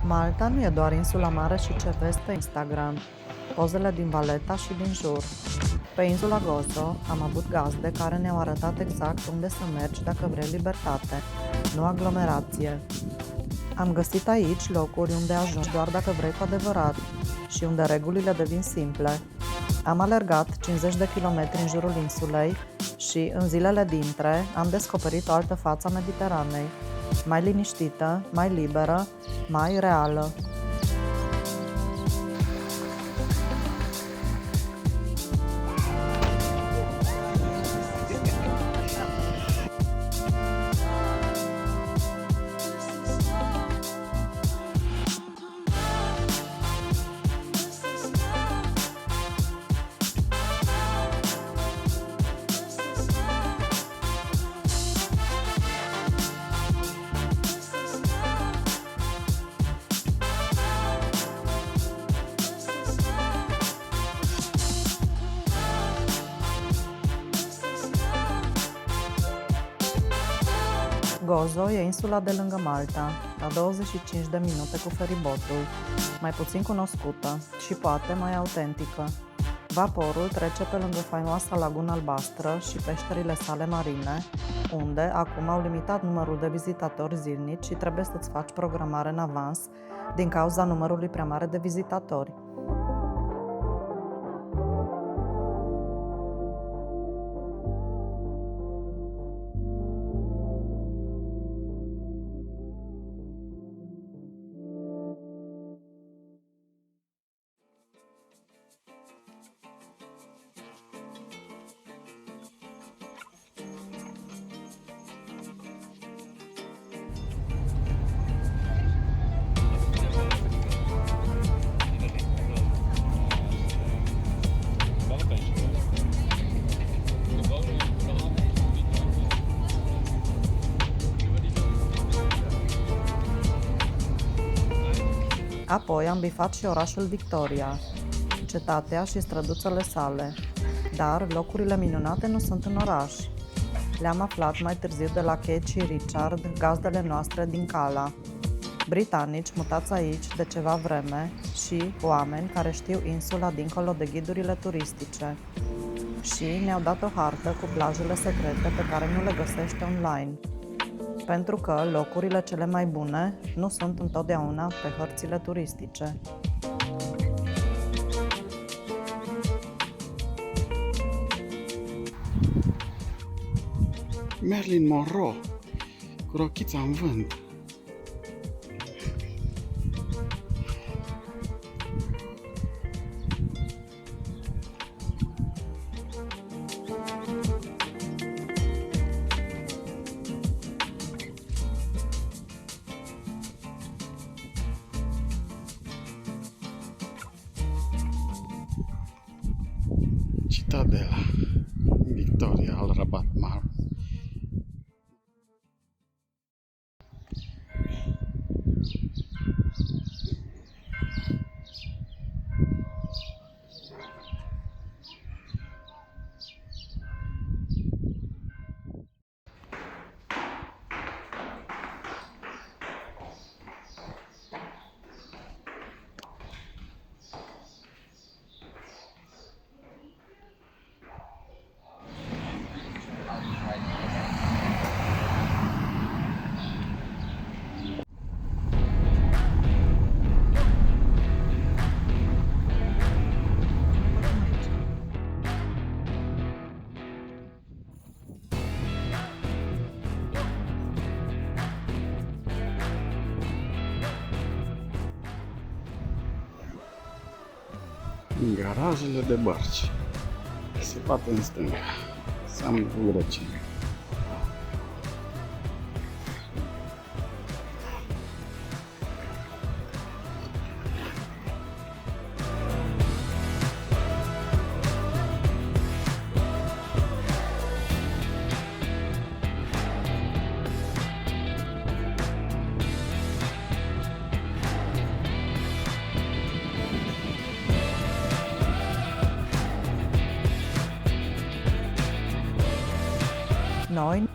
Malta nu e doar insula mare și ce vezi pe Instagram, pozele din Valletta și din jur. Pe insula Gozo am avut gazde care ne-au arătat exact unde să mergi dacă vrei libertate, nu aglomerație. Am găsit aici locuri unde ajungi doar dacă vrei cu adevărat și unde regulile devin simple. Am alergat 50 de kilometri în jurul insulei și, în zilele dintre, am descoperit o altă față a Mediteranei, mai liniștită, mai liberă, mai reală. Gozo e insula de lângă Malta, la 25 de minute cu feribotul, mai puțin cunoscută și poate mai autentică. Vaporul trece pe lângă faimoasa lagună albastră și peșterile sale marine, unde acum au limitat numărul de vizitatori zilnici și trebuie să-ți faci programare în avans din cauza numărului prea mare de vizitatori. Apoi am bifat și orașul Victoria, cetatea și străduțele sale, dar locurile minunate nu sunt în oraș. Le-am aflat mai târziu de la Kate și Richard, gazdele noastre din Cala, britanici mutați aici de ceva vreme și oameni care știu insula dincolo de ghidurile turistice. Și ne-au dat o hartă cu plajele secrete pe care nu le găsești online. Pentru că locurile cele mai bune nu sunt întotdeauna pe hărțile turistice. Marilyn Monroe, cu rochița în vânt. Citadela Victoria al Rabat Mar. În garajele de bărci. Se poate în stânga. Seamănă cu Grecia. Noi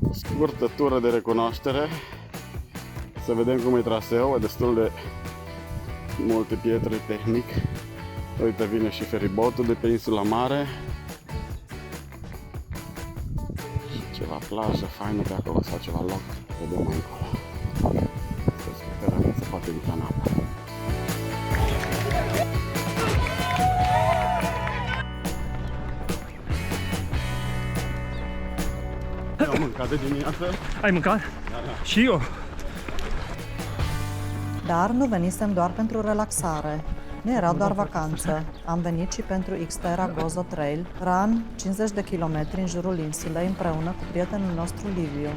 O scurtă tură de recunoaștere. Să vedem cum e traseul, e destul de multe pietre tehnic. Uite, vine și feribotul de pe insula mare. Și ceva plajă faină pe acolo sau ceva loc. Vedem mai încolo. Să sperăm că se poate intra în apă. Am mâncat de dimineață. Ai mâncat? Și eu. Dar nu venisem doar pentru relaxare. Nu era doar vacanță. Am venit și pentru Xterra Gozo Trail, run 50 de kilometri în jurul insulei împreună cu prietenul nostru Liviu.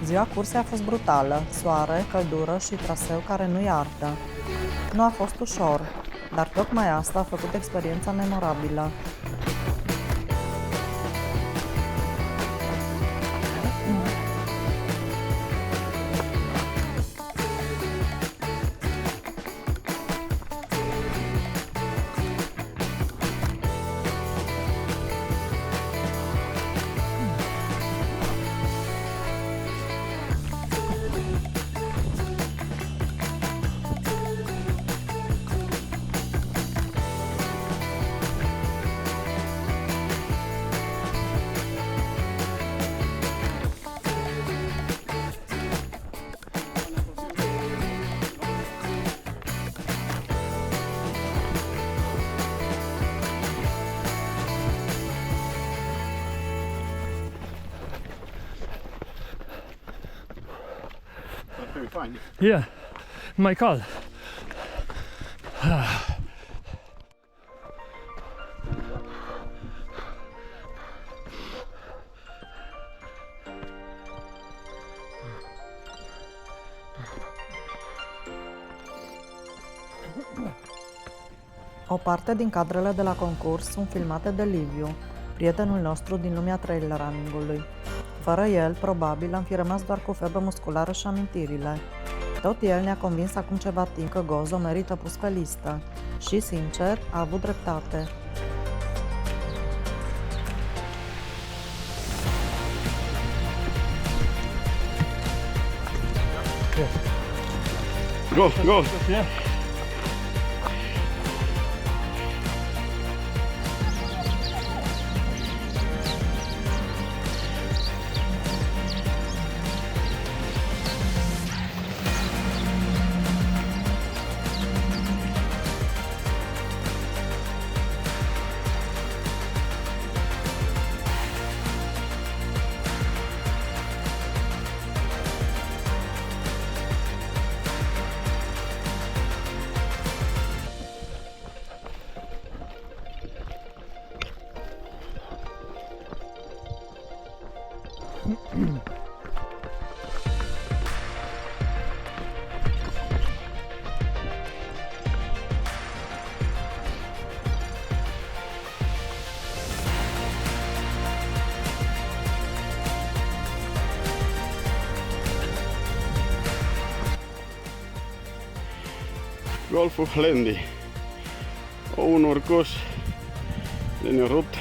Ziua cursei a fost brutală, soare, căldură și traseu care nu iartă. Nu a fost ușor, dar tocmai asta a făcut experiența memorabilă. Fain. Yeah, mai cald. O parte din cadrele de la concurs sunt filmate de Liviu, prietenul nostru din lumea trail running-ului. Fără el, probabil, am fi rămas doar cu febră musculară și amintirile. Tot el ne-a convins acum ceva timp că Gozo merită pus pe listă. Și, sincer, a avut dreptate. Go, go! Yeah. Golful Hlendi. Un urcuș din rupt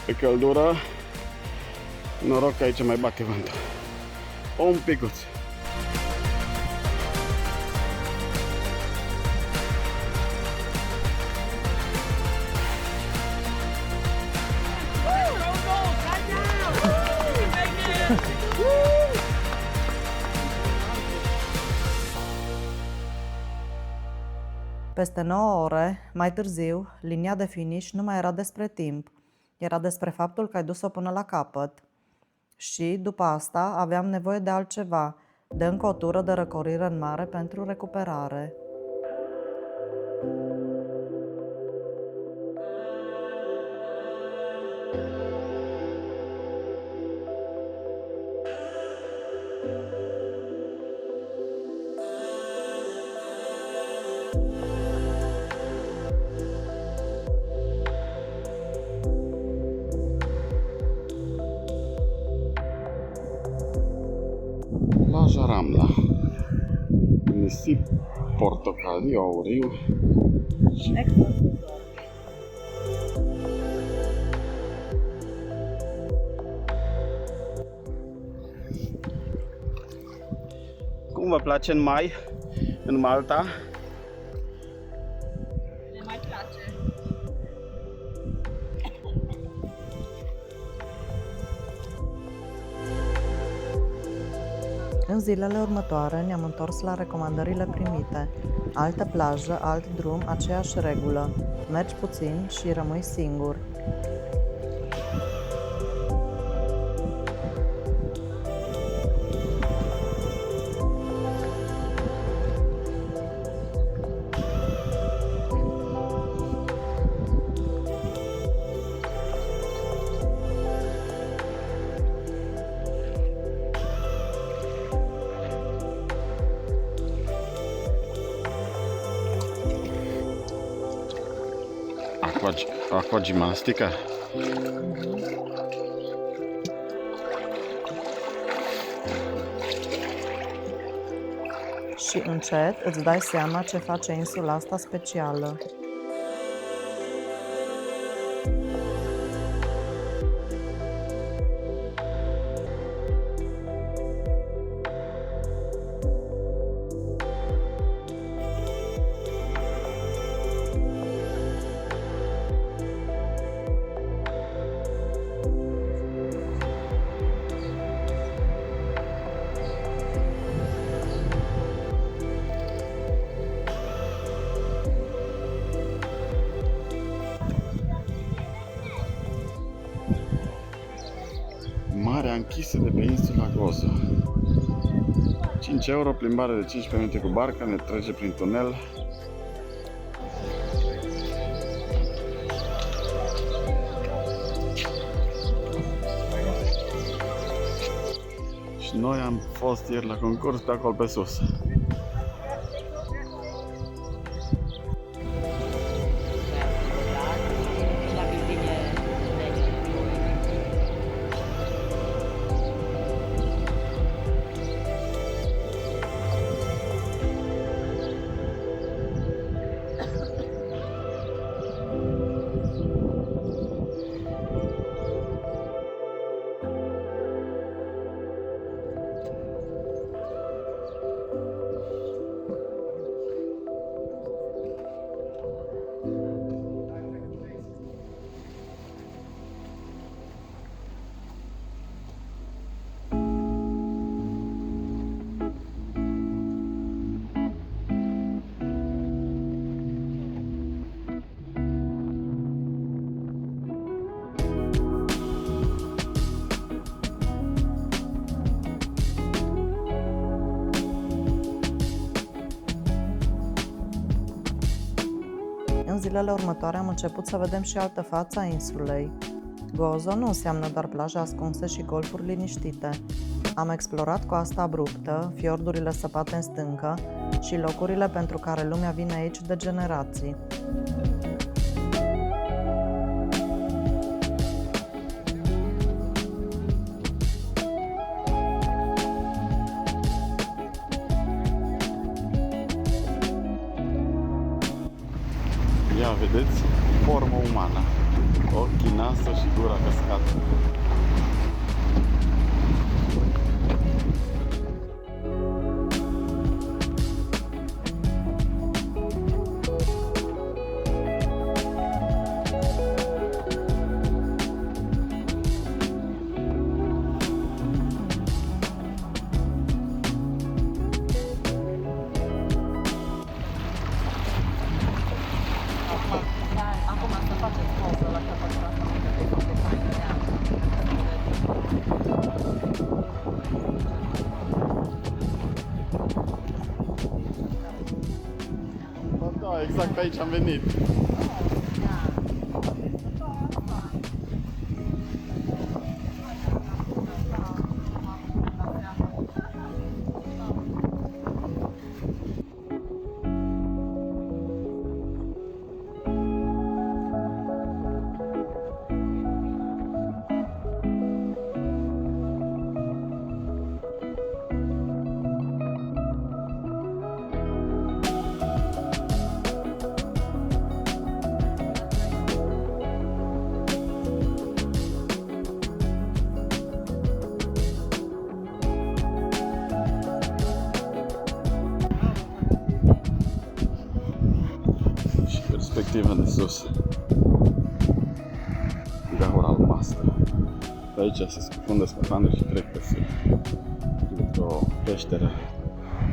pe căldură. Noroc că aici mai bate vântul. Un picuț. Peste 9 ore, mai târziu, linia de finish nu mai era despre timp. Era despre faptul că ai dus-o până la capăt. Și, după asta, aveam nevoie de altceva, de încă o tură de răcorire în mare pentru recuperare. Plaja Ramla. Nisip portocaliu, auriu. Cum vă place în mai, în Malta? Ne mai place. În zilele următoare ne-am întors la recomandările primite. Altă plajă, alt drum, aceeași regulă. Mergi puțin și rămâi singur. Aqua ginnastica. Și încet îți dai seama ce face insula asta specială. Marea închisă de pe insula Gozo. 5 euro, plimbare de 15 minute cu barca, ne trece prin tunel. Și noi am fost ieri la concurs pe acolo pe sus. În zilele următoare am început să vedem și altă față a insulei. Gozo nu înseamnă doar plaje ascunse și golfuri liniștite. Am explorat coasta abruptă, fiordurile săpate în stâncă și locurile pentru care lumea vine aici de generații. Ia vedeți, formă umană, ochii, nasul și gura căscată. Acum să faceți poză la capătul asta, pentru că e faină de apă. Da, exact pe aici am venit. perspectivă de sus. Gaura albastră. Pe aici se scufundă scotanul și trec pe sub. Printr-o peșteră,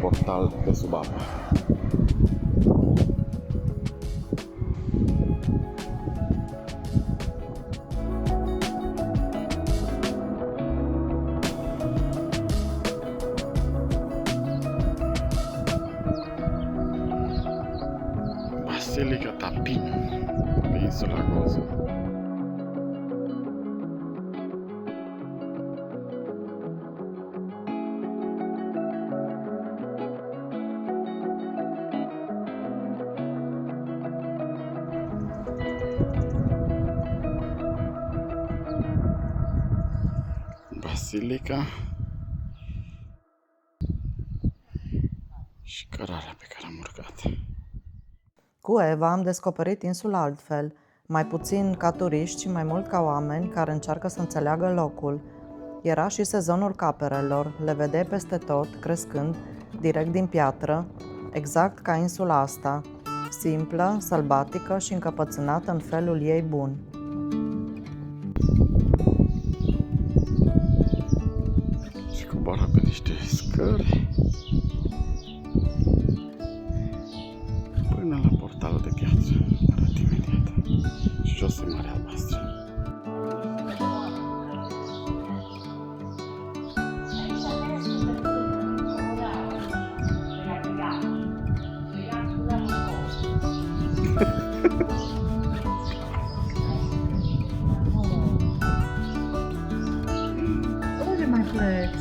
portal pe sub apă. Basilica Tapin, pe insula Gozo. Basilica și cărarea pe care am urcat. Cu Eva am descoperit insula altfel, mai puțin ca turiști și mai mult ca oameni care încearcă să înțeleagă locul. Era și sezonul caperelor, le vedeai peste tot, crescând, direct din piatră, exact ca insula asta, simplă, sălbatică și încăpățânată în felul ei bun. Și coboară pe niște scări până la portalul de piatră, arăt imediat. Și jos e Marea Albastră. Unde mai pleci?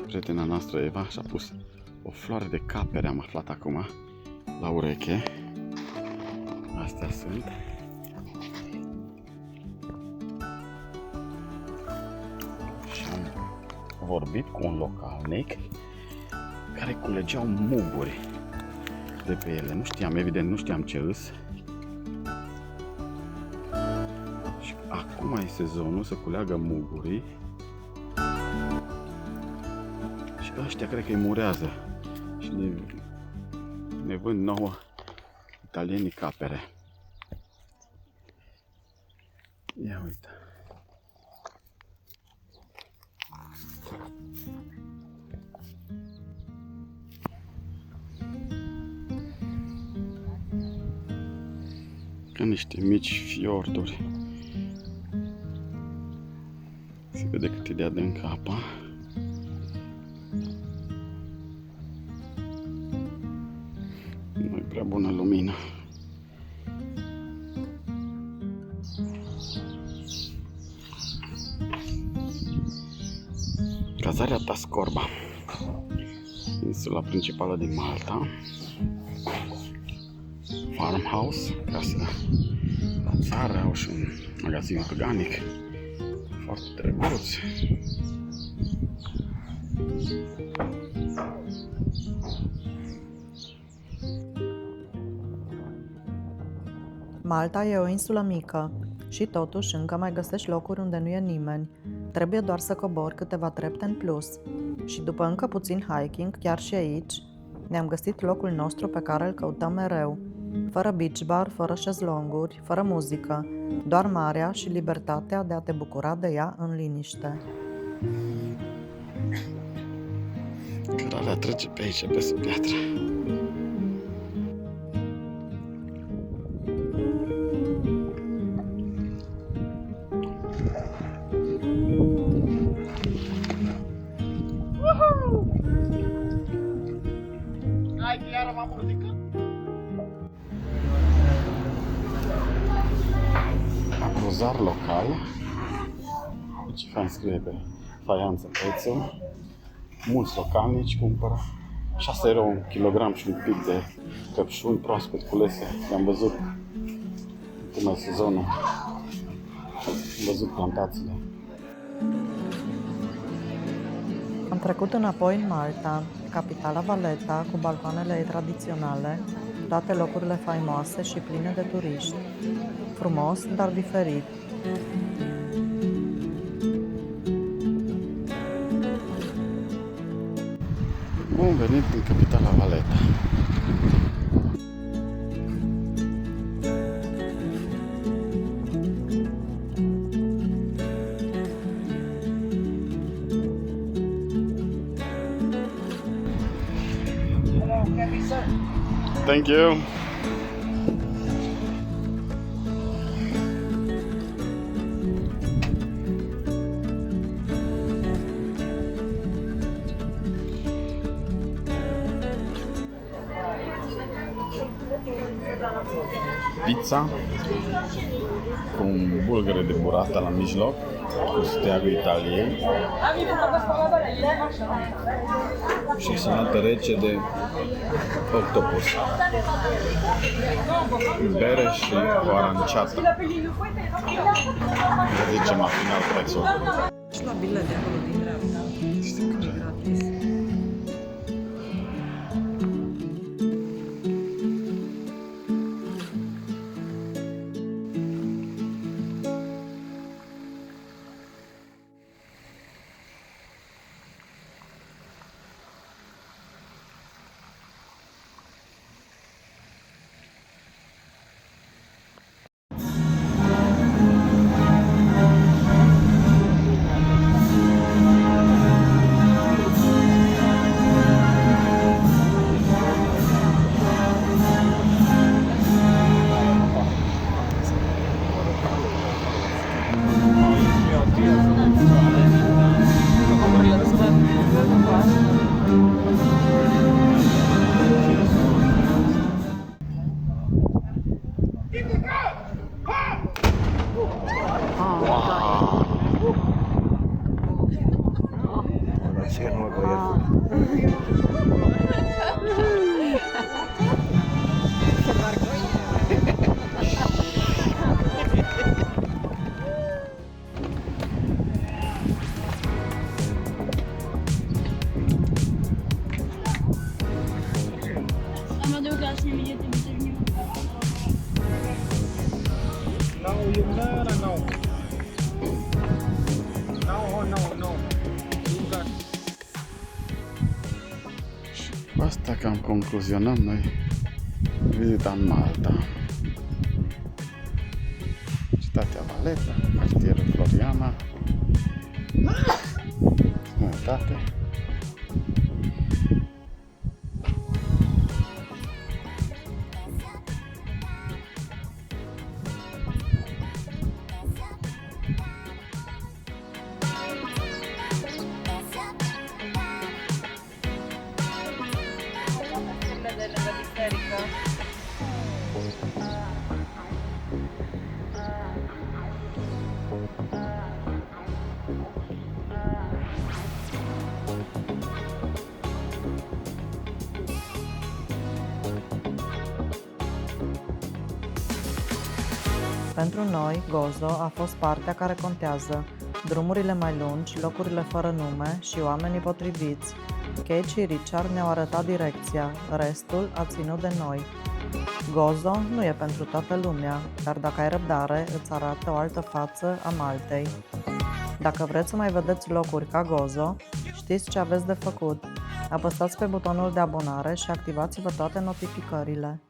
Prietena noastră Eva și-a pus o floare de capere, am aflat acum, la ureche. Astea sunt. Și am vorbit cu un localnic care culegeau muguri de pe ele. Nu știam, evident, nu știam ce îs. Și acum e sezonul să culeagă mugurii. Și ăștia cred că îi murează și ne vând nouă italienii capere. Ia uite. Ca niște mici fiorduri. Se vede cât e de adâncă apa. Nu e prea bună lumina. Cazarea Tascorba, insula principală din Malta. Farmhouse, casă la țară, au și un magazin organic foarte drăguț. Malta e o insulă mică și totuși încă mai găsești locuri unde nu e nimeni. Trebuie doar să cobori câteva trepte în plus. Și după încă puțin hiking, chiar și aici, ne-am găsit locul nostru pe care îl căutăm mereu. Fără beach bar, fără șezlonguri, fără muzică, doar marea și libertatea de a te bucura de ea în liniște. Cărarea trece pe aici, pe sub piatră. Aprozar local. Ce fain scrie pe faianță prețul. Mulți localnici cumpără 6 euro un kilogram și un pic de căpșuni proaspăt culese. Le-am văzut până în sezonul. Am văzut plantațiile. Am trecut înapoi în Malta, capitala Valletta, cu balcoanele ei tradiționale, toate locurile faimoase și pline de turiști. Frumos, dar diferit. Bun venit în capitala Valletta. Thank you. Pizza cu un bulgăre de burrata la mijloc, cu steagul Italiei și salată rece de octopus, bere și o aranciata. Zicem la final prețul. Și la bilet de acolo din dreapta. E gratis. Cu asta cam concluzionăm noi vizita în Malta. Cetatea Valletta, cartierul Floriana. Sănătate. Pentru noi, Gozo a fost partea care contează. Drumurile mai lungi, locurile fără nume și oamenii potriviți. Kate și Richard ne-au arătat direcția, restul a ținut de noi. Gozo nu e pentru toată lumea, dar dacă ai răbdare, îți arată o altă față a Maltei. Dacă vreți să mai vedeți locuri ca Gozo, știți ce aveți de făcut. Apăsați pe butonul de abonare și activați-vă toate notificările.